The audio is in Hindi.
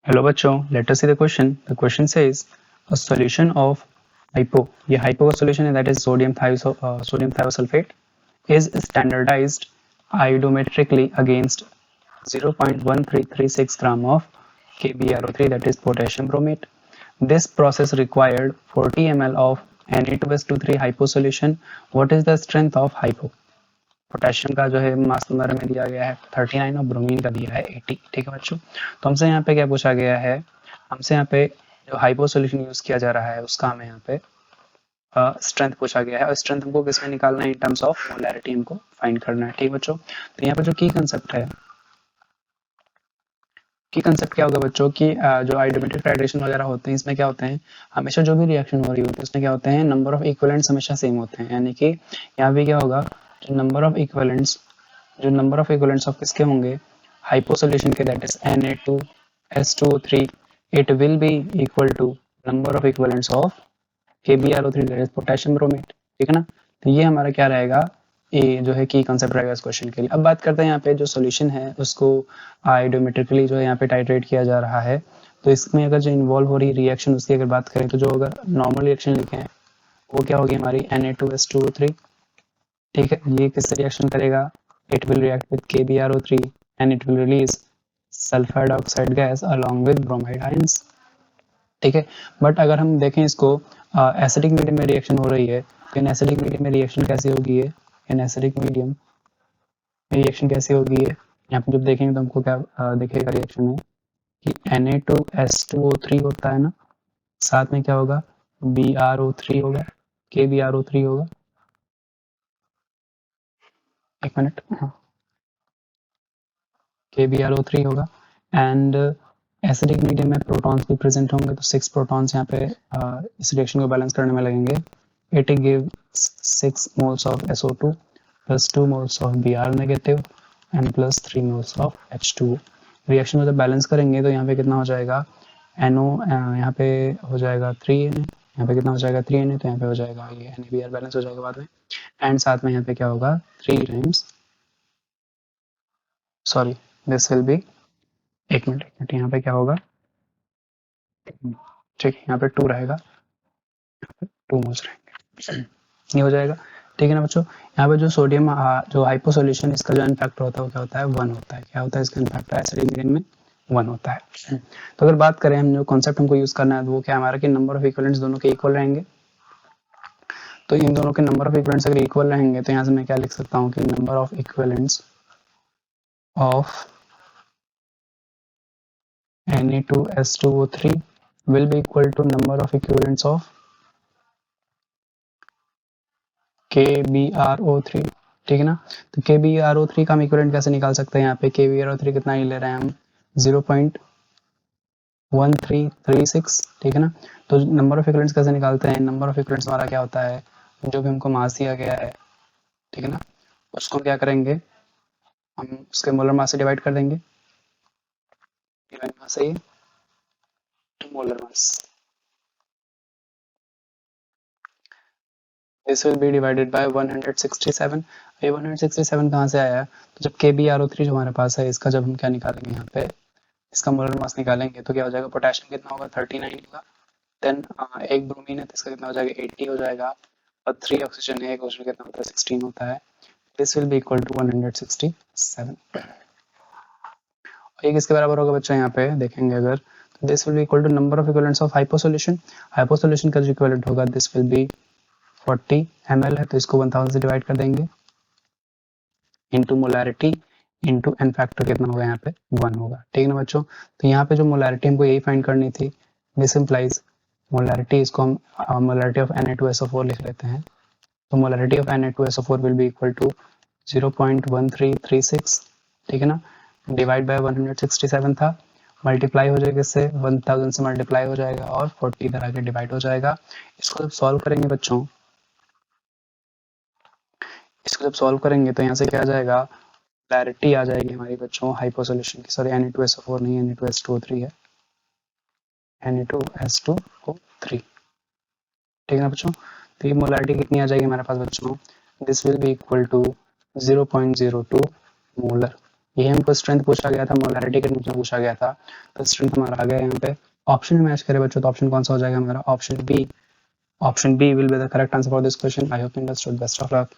हेलो बच्चों, let us see the question. The question says a solution of hypo, ये हाइपो का सॉल्यूशन है, that is sodium thiosulphate is standardised iodometrically against 0.1336 gram of KbRO3, that is potassium bromate. This process required 40 ml of Na2S23 hypo solution. What is the strength of hypo? Potassium का जो है मास नंबर हमें दिया गया है 39 और ब्रोमीन का दिया है 80. ठीक है बच्चों, तो हमसे यहाँ पे क्या पूछा गया है, हमसे यहाँ पे जो हाइपो सोल्यूशन यूज किया जा रहा है उसका हमें यहाँ पे स्ट्रेंथ पूछा गया है और स्ट्रेंथ हमको किसमें निकालना है, इन टर्म्स ऑफ मोलैरिटी हमको फाइंड करना है. ठीक बच्चों, तो यहाँ पे जो की कंसेप्ट है, की कंसेप्ट क्या होगा बच्चों की जो आइडोमेट्रिक टाइट्रेशन वगैरह होते हैं इसमें क्या होते हैं, हमेशा जो भी रिएक्शन हो रही होती है उसमें क्या होते हैं, नंबर ऑफ इक्विवेलेंट्स हमेशा सेम होते हैं. यानी कि यहाँ पे क्या होगा, जो नंबर ऑफ इक्विवेलेंट्स ऑफ किसके होंगे, हाइपो सॉल्यूशन के, that is Na2S2O3, it will be equal to number of equivalents of KbRO3, that is potassium bromate. ठीक है ना, तो ये हमारा क्या रहेगा, ये जो है की कंसेप्ट रहेगा इस क्वेश्चन के लिए. अब बात करते हैं यहाँ पे जो सॉल्यूशन है उसको आइडोमेट्रिकली जो है यहाँ पे टाइट्रेट किया जा रहा है. तो इसमें अगर जो इन्वॉल्व हो रही रिएक्शन उसकी अगर बात करें तो जो अगर नॉर्मल रिएक्शन लिखे हैं वो क्या होगी हमारी Na2S2O3. ठीक है, ये किससे रिएक्शन करेगा, it will react with KbRO3 and it will release sulphur dioxide gas along with bromide ions. ठीक है, बट अगर हम देखें इसको एसिडिक मीडियम में रिएक्शन हो रही है, तो इन एसिडिक मीडियम में रिएक्शन कैसी होगी, है इन एसिडिक मीडियम में रिएक्शन कैसी होगी है, यहाँ पे जब देखेंगे तो हमको क्या दिखेगा रिएक्शन में कि Na2S2O3 होता है ना, साथ में क्या होगा, BrO3 होगा, KbRO3 होगा. एक मिनट, हाँ, KbRO3 होगा एंड एसिडिक मीडियम में प्रोटॉन्स भी प्रेजेंट होंगे, तो 6 प्रोटॉन्स यहाँ पे इस रिएक्शन को बैलेंस करने में लगेंगे. It gives 6 moles of SO2 plus 2 moles of Br negative and plus 3 moles of H2. Reaction को जब बैलेंस करेंगे तो यहाँ पे कितना हो जाएगा, NO यहाँ पे हो जाएगा 3Na, यहाँ पे कितना हो जाएगा 3Na, तो यहाँ पे हो जाएगा ये NaBr बैलेंस हो जाएगा बाद में, एंड साथ में यहाँ पे क्या होगा 3 times, sorry this will B, एक मिनट यहाँ पे क्या होगा, ठीक है यहाँ पे 2 रहेगा, 2 मोल्स रहेंगे, ये हो जाएगा. ठीक है ना बच्चों, यहाँ पे जो सोडियम जो हाइपो सॉल्यूशन इसका जो इनफैक्टर होता है वो क्या होता है, 1 होता है. क्या होता है इसका इनफैक्टर एसिडिक मीडियम में 1 होता है. तो अगर बात करें हम जो कॉन्सेप्ट हमको यूज करना है वो क्या हमारा कि नंबर ऑफ इक्विवेलेंट्स दोनों के इक्वल रहेंगे. तो इन दोनों के नंबर ऑफ इक्विवेलेंट्स अगर इक्वल रहेंगे तो यहाँ से मैं क्या लिख सकता हूँ कि number of equivalents of Na2S2O3 will be equal to number of equivalents of KbRO3. ठीक है ना, तो KbRO3 का हम इक्विवेलेंट कैसे निकाल सकते हैं, यहाँ पे KbRO3 कितना ही ले रहे हैं हम 0.1336. ठीक है ना, तो नंबर ऑफ इक्विवेलेंट्स कैसे निकालते हैं, नंबर ऑफ इक्विवेलेंट्स हमारा क्या होता है, जो भी हमको मास दिया गया है, ठीक है ना, उसको क्या करेंगे, हम उसके मोलर मास से डिवाइड कर देंगे, गिवन मास है ये molar mass, this will be divided by 167. ये 167 कहाँ से आया, तो जब KbRO3 जो हमारे पास है इसका जब हम क्या निकालेंगे यहाँ पे, इसका मोलर मास निकालेंगे तो क्या हो जाएगा, पोटेशियम कितना होगा 39 होगा, देन एक ब्रोमीन है तो इसका कितना हो जाएगा 80 हो जाएगा, और 3 ऑक्सीजन है, एक ऑक्सीजन कितना होता है 16 होता है. This will be equal to 167. ये किसके बराबर होगा बच्चों, यहाँ पे देखेंगे अगर, तो this will be equal to number of equivalents of hypo solution. Hypo solution का जो इक्विवेलेंट होगा दिस विल बी 40 ml है, तो इसको 1000 से डिवाइड कर देंगे into molarity into n factor कितना होगा यहाँ पे 1 होगा. ठीक है ना बच्चों, तो यहाँ पे जो मोलैरिटी हमको यही फाइंड करनी थी, दिस इम्प्लाइज मोलैरिटी, इसको हम मोलैरिटी ऑफ Na2SO4 लिख लेते हैं, तो molarity of Na2SO4 will be equal to 0.1336. ठीक है ना, डिवाइड बाय 167 था, मल्टीप्लाई हो जाएगा इससे 1000 से मल्टीप्लाई हो जाएगा और 40 इधर आके डिवाइड हो जाएगा. इसको जब सॉल्व करेंगे बच्चों, इसको जब सॉल्व करेंगे तो यहाँ से क्या आ जाएगा, क्लैरिटी आ जाएगी हमारी बच्चों हाइपो सॉल्यूशन की, सॉरी Na2SO4 नहीं Na2S2O3 है, Na2S2O3. ठीक है ना बच्चों, तो ये मोलैरिटी कितनी आ जाएगी हमारे पास बच्चों, this will be equal to 0.02 molar. ये हमको स्ट्रेंथ पूछा गया था, मोलैरिटी के रूप में पूछा गया था, तो स्ट्रेंथ हमारा आ गया यहाँ पे। ऑप्शन में मैच करें बच्चों, तो ऑप्शन कौन सा हो जाएगा हमारा? Option B. Option B will be the correct answer for this question. I hope you understood. Best of luck.